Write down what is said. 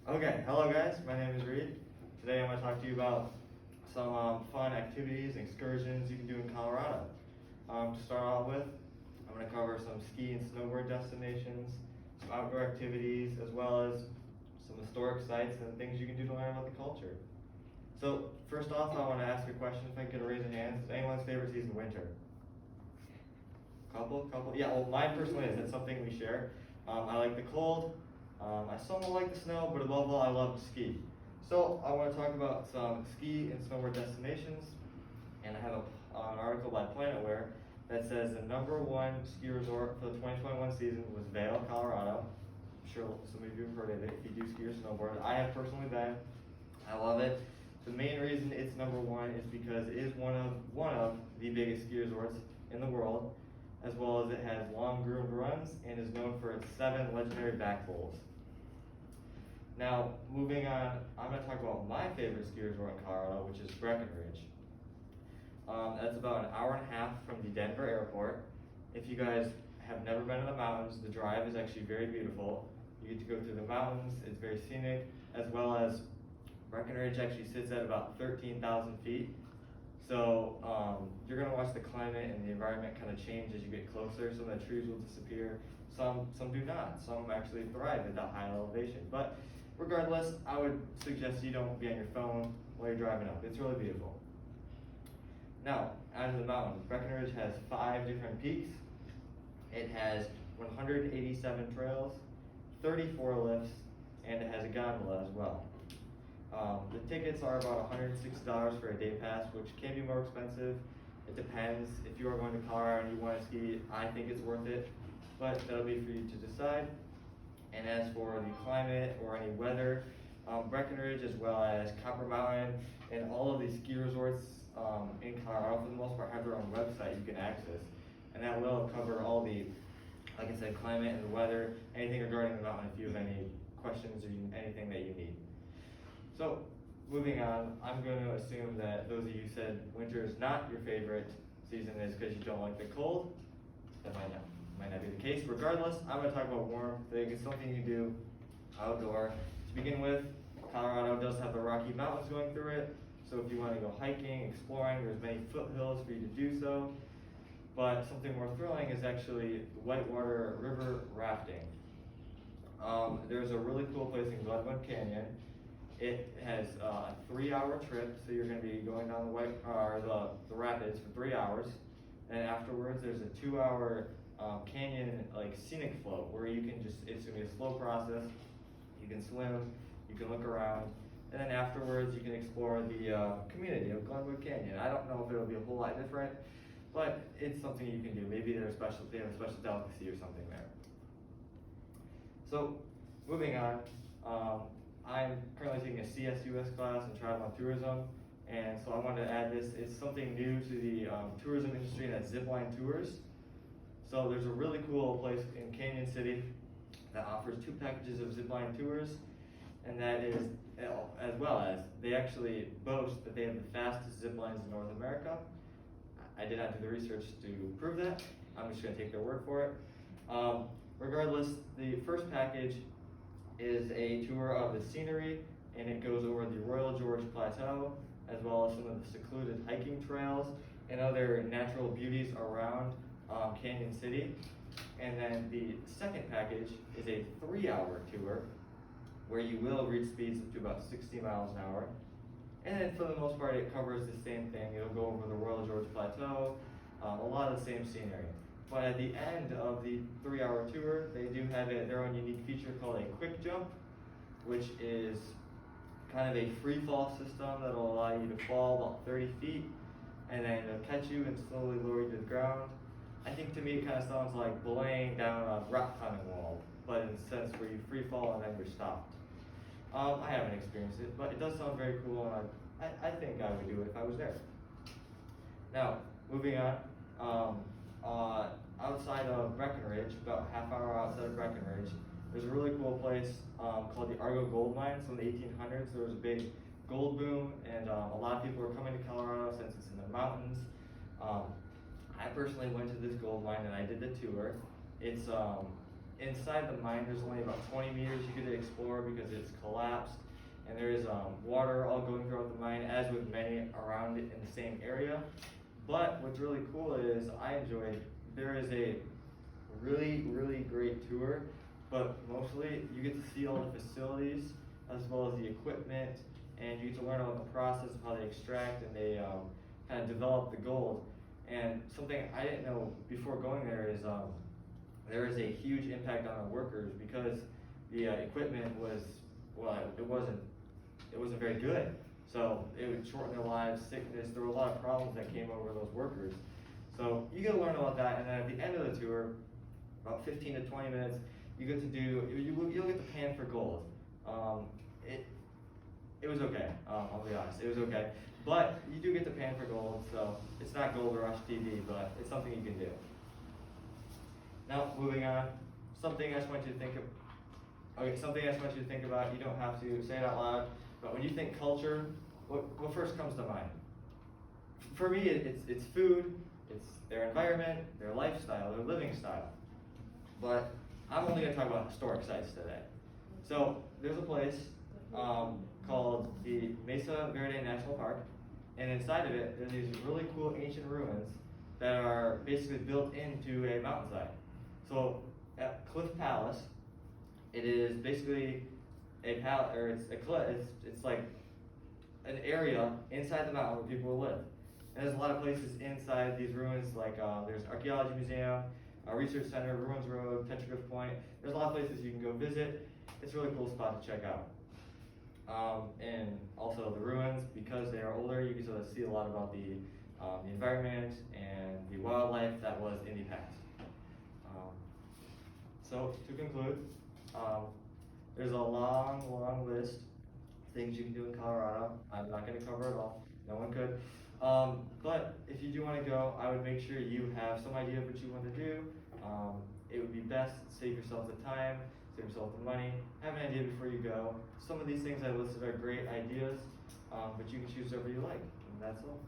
Okay, hello guys, my name is Reade. Today I'm going to talk to you about some fun activities and excursions you can do in Colorado. To start off with, I'm going to cover some ski and snowboard destinations, some outdoor activities, as well as some historic sites and things you can do to learn about the culture. So first off, I want to ask a question, if I could raise a hand. Is anyone's favorite season winter? Couple? Yeah, well mine personally is. It's something we share. I like the cold. I somewhat like the snow, but above all, I love to ski. So I want to talk about some ski and snowboard destinations, and I have an article by Planetware that says the #1 ski resort for the 2021 season was Vail, Colorado. I'm sure some of you have heard of it if you do ski or snowboard. I have personally been. I love it. The main reason it's #1 is because it is one of the biggest ski resorts in the world, as well as it has long groomed runs and is known for its 7 legendary back bowls. Now, moving on, I'm going to talk about my favorite ski resort in Colorado, which is Breckenridge. That's about an hour and a half from the Denver airport. If you guys have never been to the mountains, the drive is actually very beautiful. You get to go through the mountains, it's very scenic, as well as Breckenridge actually sits at about 13,000 feet. So you're going to watch the climate and the environment kind of change as you get closer. Some of the trees will disappear, some do not. Some actually thrive at that high elevation. But regardless, I would suggest you don't be on your phone while you're driving up. It's really beautiful. Now, out of the mountains, Breckenridge has 5 different peaks. It has 187 trails, 34 lifts, and it has a gondola as well. The tickets are about $160 for a day pass, which can be more expensive. It depends. If you are going to Colorado and you want to ski, I think it's worth it, but that'll be for you to decide. And as for the climate or any weather, Breckenridge, as well as Copper Mountain and all of these ski resorts in Colorado, for the most part, have their own website you can access, and that will cover all the, like I said, climate and the weather, anything regarding the mountain if you have any questions or anything that you need. So, moving on, I'm going to assume that those of you who said winter is not your favorite season is because you don't like the cold. That might not be the case. Regardless, I'm going to talk about warm things. It's something you do outdoor. To begin with, Colorado does have the Rocky Mountains going through it. So if you want to go hiking, exploring, there's many foothills for you to do so. But something more thrilling is actually whitewater river rafting. There's a really cool place in Glenwood Canyon. It has a 3-hour trip, so you're going to be going down the rapids for 3 hours, and afterwards there's a 2-hour canyon scenic float where you can it's going to be a slow process. You can swim, you can look around, and then afterwards you can explore the community of Glenwood Canyon. I don't know if it'll be a whole lot different, but it's something you can do. Maybe they have a special delicacy or something there. So, moving on. I'm currently taking a CSUS class in travel and tourism, and so I wanted to add this. It's something new to the tourism industry, and that's zipline tours. So there's a really cool place in Canyon City that offers 2 packages of zipline tours, and that is, as well as, they actually boast that they have the fastest zip lines in North America. I did not do the research to prove that. I'm just going to take their word for it. Regardless, the first package is a tour of the scenery, and it goes over the Royal George Plateau, as well as some of the secluded hiking trails and other natural beauties around Canyon City. And then the second package is a 3-hour tour where you will reach speeds up to about 60 miles an hour. And then for the most part, it covers the same thing. It'll go over the Royal George Plateau, a lot of the same scenery. But at the end of the 3-hour tour, they do have their own unique feature called a quick jump, which is kind of a free fall system that will allow you to fall about 30 feet, and then it'll catch you and slowly lower you to the ground. I think to me it kind of sounds like belaying down a rock climbing wall, but in a sense where you free fall and then you're stopped. I haven't experienced it, but it does sound very cool, and I think I would do it if I was there. Now, moving on. Outside of Breckenridge, about a half-hour outside of Breckenridge, there's a really cool place called the Argo Gold Mine. So in the 1800s, there was a big gold boom, and a lot of people were coming to Colorado since it's in the mountains. I personally went to this gold mine and I did the tour. It's inside the mine, there's only about 20 meters you get to explore because it's collapsed, and there is water all going throughout the mine, as with many around it in the same area. But what's really cool is there is a really great tour, but mostly you get to see all the facilities as well as the equipment, and you get to learn about the process of how they extract and they kind of develop the gold. And something I didn't know before going there is there is a huge impact on the workers because the equipment it wasn't very good. So it would shorten their lives, sickness. There were a lot of problems that came over those workers. So you get to learn about that, and then at the end of the tour, about 15 to 20 minutes, you get to you'll get to pan for gold. It was okay. I'll be honest, it was okay. But you do get to pan for gold, so it's not Gold Rush TV, but it's something you can do. Now, moving on, something I just want you to think of. Okay, something I just want you to think about. You don't have to say it out loud, but when you think culture, what first comes to mind? For me, it's food, it's their environment, their lifestyle, their living style. But I'm only going to talk about historic sites today. So there's a place called the Mesa Verde National Park, and inside of it, there's these really cool ancient ruins that are basically built into a mountainside. So at Cliff Palace, it is basically a palace, or it's like an area inside the mountain where people will live. And there's a lot of places inside these ruins, like there's Archaeology Museum, Research Center, Ruins Road, Tetraglyph Point. There's a lot of places you can go visit. It's a really cool spot to check out. And also the ruins, because they are older, you can sort of see a lot about the environment and the wildlife that was in the past. So to conclude, there's a long list of things you can do in Colorado. I'm not going to cover it all. No one could. But if you do want to go, I would make sure you have some idea of what you want to do. It would be best to save yourself the time, save yourself the money, have an idea before you go. Some of these things I listed are great ideas, but you can choose whatever you like, and that's all.